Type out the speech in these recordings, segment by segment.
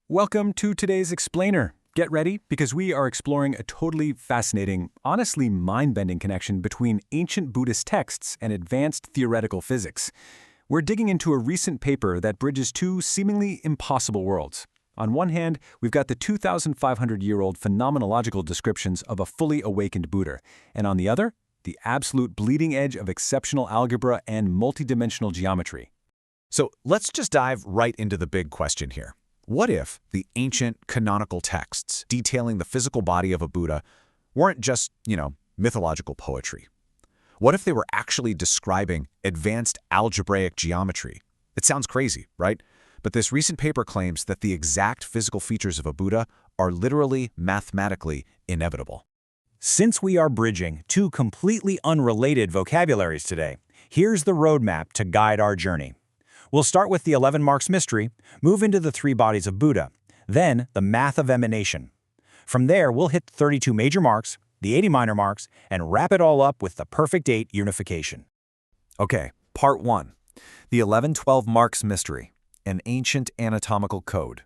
Welcome to today's Explainer. Get ready, because we are exploring a totally fascinating, honestly mind-bending connection between ancient Buddhist texts and advanced theoretical physics. We're digging into a recent paper that bridges two seemingly impossible worlds. On one hand, we've got the 2,500-year-old phenomenological descriptions of a fully awakened Buddha, and on the other, the absolute bleeding edge of exceptional algebra and multidimensional geometry. So let's just dive right into the big question here. What if the ancient canonical texts detailing the physical body of a Buddha weren't just, mythological poetry? What if they were actually describing advanced algebraic geometry? It sounds crazy, right? But this recent paper claims that the exact physical features of a Buddha are literally mathematically inevitable. Since we are bridging two completely unrelated vocabularies today, here's the roadmap to guide our journey. We'll start with the 11 marks mystery, move into the 3 bodies of Buddha, then the math of emanation. From there, we'll hit 32 major marks, the 80 minor marks, and wrap it all up with the perfect 8 unification. Okay, part 1. The 11-12 marks mystery, an ancient anatomical code.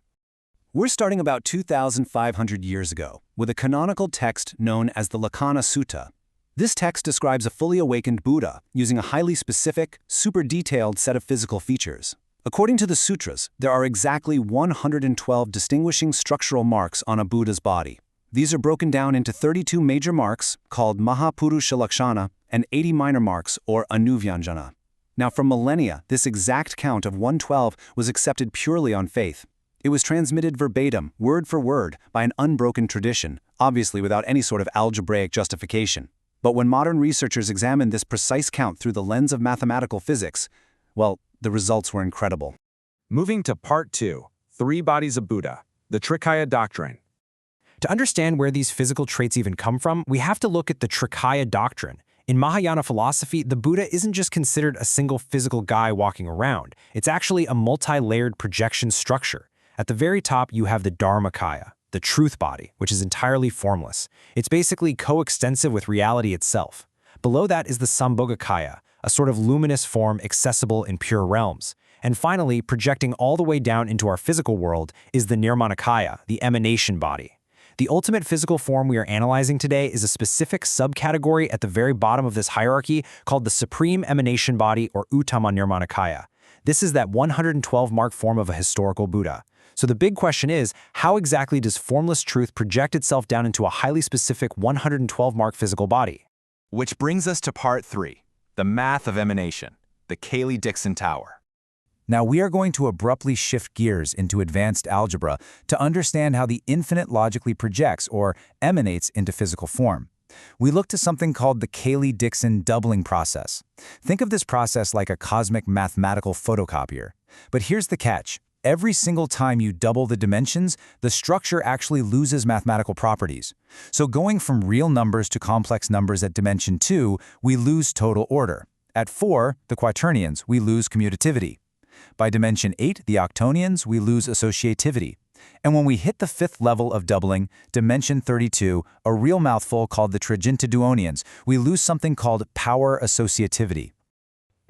We're starting about 2,500 years ago with a canonical text known as the Lakkhana Sutta. This text describes a fully awakened Buddha using a highly specific, super detailed set of physical features. According to the sutras, there are exactly 112 distinguishing structural marks on a Buddha's body. These are broken down into 32 major marks, called Mahapurusha Lakshana, and 80 minor marks, or Anuvyanjana. Now, for millennia, this exact count of 112 was accepted purely on faith. It was transmitted verbatim, word for word, by an unbroken tradition, obviously without any sort of algebraic justification. But when modern researchers examined this precise count through the lens of mathematical physics, well, the results were incredible. Moving to part 2, 3 bodies of Buddha, the Trikāya doctrine. To understand where these physical traits even come from, we have to look at the Trikāya doctrine. In Mahayana philosophy, the Buddha isn't just considered a single physical guy walking around. It's actually a multi-layered projection structure. At the very top, you have the Dharmakāya, the truth body, which is entirely formless. It's basically coextensive with reality itself. Below that is the Sambhogakāya, a sort of luminous form accessible in pure realms. And finally, projecting all the way down into our physical world is the Nirmāṇakāya, the emanation body. The ultimate physical form we are analyzing today is a specific subcategory at the very bottom of this hierarchy called the supreme emanation body, or Uttamanirmāṇakāya. This is that 112-mark form of a historical Buddha. So the big question is, how exactly does formless truth project itself down into a highly specific 112-mark physical body? Which brings us to part 3, the math of emanation, the Cayley-Dickson tower. Now we are going to abruptly shift gears into advanced algebra to understand how the infinite logically projects or emanates into physical form. We look to something called the Cayley-Dickson doubling process. Think of this process like a cosmic mathematical photocopier. But here's the catch. Every single time you double the dimensions, the structure actually loses mathematical properties. So going from real numbers to complex numbers at dimension 2, we lose total order. At 4, the quaternions, we lose commutativity. By dimension 8, the octonions, we lose associativity. And when we hit the 5th level of doubling, dimension 32, a real mouthful called the Trigintaduonions, we lose something called power-associativity.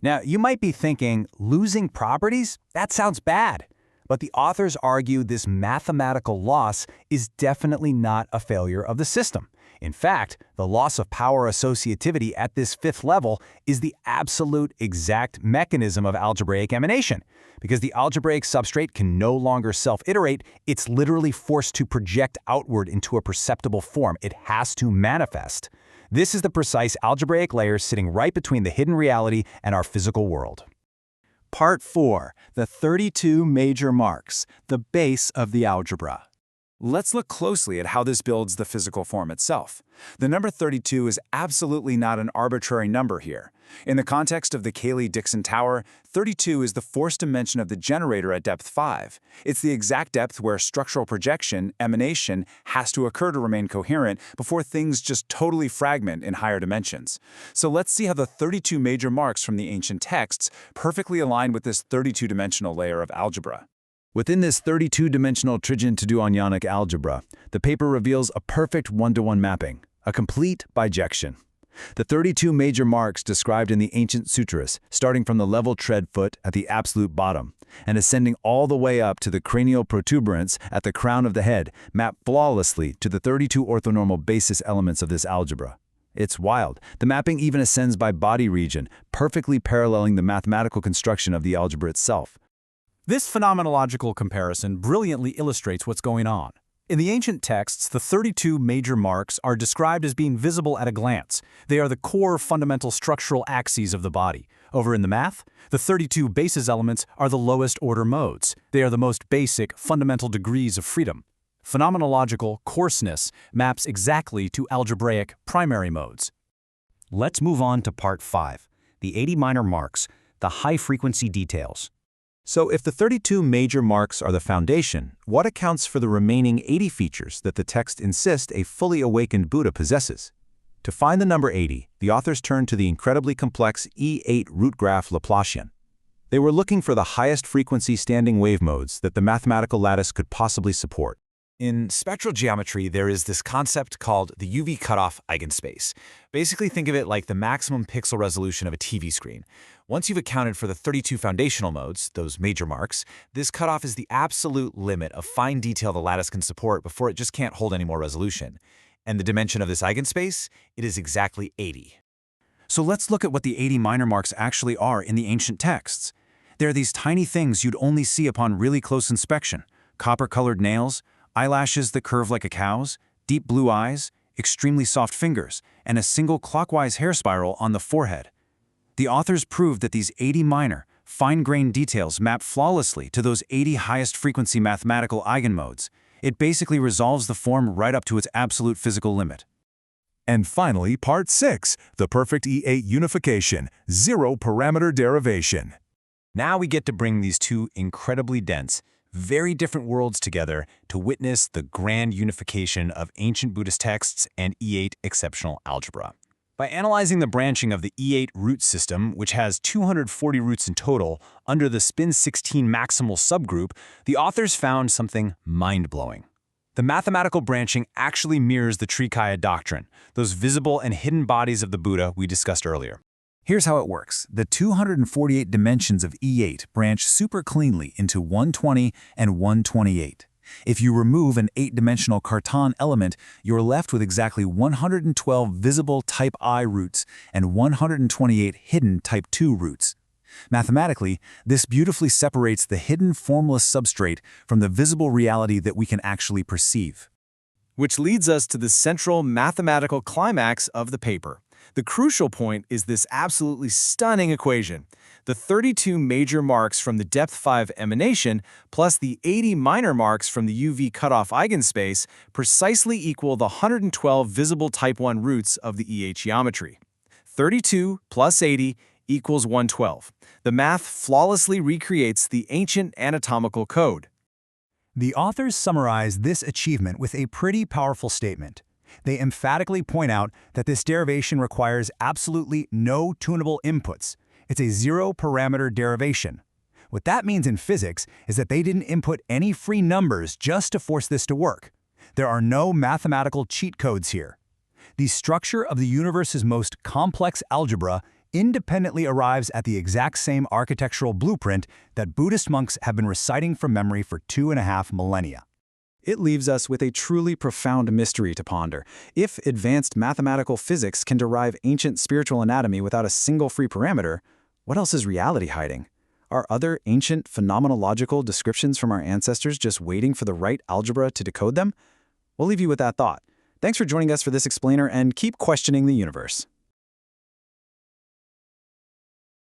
Now, you might be thinking, losing properties? That sounds bad. But the authors argue this mathematical loss is definitely not a failure of the system. In fact, the loss of power associativity at this 5th level is the absolute exact mechanism of algebraic emanation. Because the algebraic substrate can no longer self-iterate, it's literally forced to project outward into a perceptible form. It has to manifest. This is the precise algebraic layer sitting right between the hidden reality and our physical world. Part 4, the 32 major marks, the base of the algebra. Let's look closely at how this builds the physical form itself. The number 32 is absolutely not an arbitrary number here. In the context of the Cayley-Dickson tower, 32 is the force dimension of the generator at depth 5. It's the exact depth where structural projection, emanation, has to occur to remain coherent before things just totally fragment in higher dimensions. So let's see how the 32 major marks from the ancient texts perfectly align with this 32-dimensional layer of algebra. Within this 32-dimensional Trigintaduonionic Algebra, the paper reveals a perfect one-to-one mapping, a complete bijection. The 32 major marks described in the ancient sutras, starting from the level tread foot at the absolute bottom, and ascending all the way up to the cranial protuberance at the crown of the head, map flawlessly to the 32 orthonormal basis elements of this algebra. It's wild. The mapping even ascends by body region, perfectly paralleling the mathematical construction of the algebra itself. This phenomenological comparison brilliantly illustrates what's going on. In the ancient texts, the 32 major marks are described as being visible at a glance. They are the core fundamental structural axes of the body. Over in the math, the 32 basis elements are the lowest order modes. They are the most basic, fundamental degrees of freedom. Phenomenological coarseness maps exactly to algebraic primary modes. Let's move on to Part 5, the 80 minor marks, the high-frequency details. So if the 32 major marks are the foundation, what accounts for the remaining 80 features that the text insists a fully awakened Buddha possesses? To find the number 80, the authors turned to the incredibly complex E8 root graph Laplacian. They were looking for the highest frequency standing wave modes that the mathematical lattice could possibly support. In spectral geometry, there is this concept called the UV-cutoff eigenspace. Basically, think of it like the maximum pixel resolution of a TV screen. Once you've accounted for the 32 foundational modes, those major marks, this cutoff is the absolute limit of fine detail the lattice can support before it just can't hold any more resolution. And the dimension of this eigenspace, it is exactly 80. So let's look at what the 80 minor marks actually are in the ancient texts. They're these tiny things you'd only see upon really close inspection: copper-colored nails, eyelashes that curve like a cow's, deep blue eyes, extremely soft fingers, and a single clockwise hair spiral on the forehead. The authors proved that these 80 minor, fine-grained details map flawlessly to those 80 highest frequency mathematical eigenmodes. It basically resolves the form right up to its absolute physical limit. And finally, Part 6, the perfect E8 unification, zero-parameter derivation. Now we get to bring these two incredibly dense, very different worlds together to witness the grand unification of ancient Buddhist texts and E8 exceptional algebra. By analyzing the branching of the E8 root system, which has 240 roots in total, under the spin 16 maximal subgroup, the authors found something mind-blowing. The mathematical branching actually mirrors the Trikāya doctrine, those visible and hidden bodies of the Buddha we discussed earlier. Here's how it works. The 248 dimensions of E8 branch super cleanly into 120 and 128. If you remove an 8-dimensional Cartan element, you're left with exactly 112 visible type I roots and 128 hidden type 2 roots. Mathematically, this beautifully separates the hidden formless substrate from the visible reality that we can actually perceive. Which leads us to the central mathematical climax of the paper. The crucial point is this absolutely stunning equation. The 32 major marks from the depth 5 emanation plus the 80 minor marks from the UV-cutoff eigenspace precisely equal the 112 visible type 1 roots of the E8 geometry. 32 plus 80 equals 112. The math flawlessly recreates the ancient anatomical code. The authors summarize this achievement with a pretty powerful statement. They emphatically point out that this derivation requires absolutely no tunable inputs. It's a zero-parameter derivation. What that means in physics is that they didn't input any free numbers just to force this to work. There are no mathematical cheat codes here. The structure of the universe's most complex algebra independently arrives at the exact same architectural blueprint that Buddhist monks have been reciting from memory for 2.5 millennia. It leaves us with a truly profound mystery to ponder. If advanced mathematical physics can derive ancient spiritual anatomy without a single free parameter, what else is reality hiding? Are other ancient phenomenological descriptions from our ancestors just waiting for the right algebra to decode them? We'll leave you with that thought. Thanks for joining us for this explainer, and keep questioning the universe.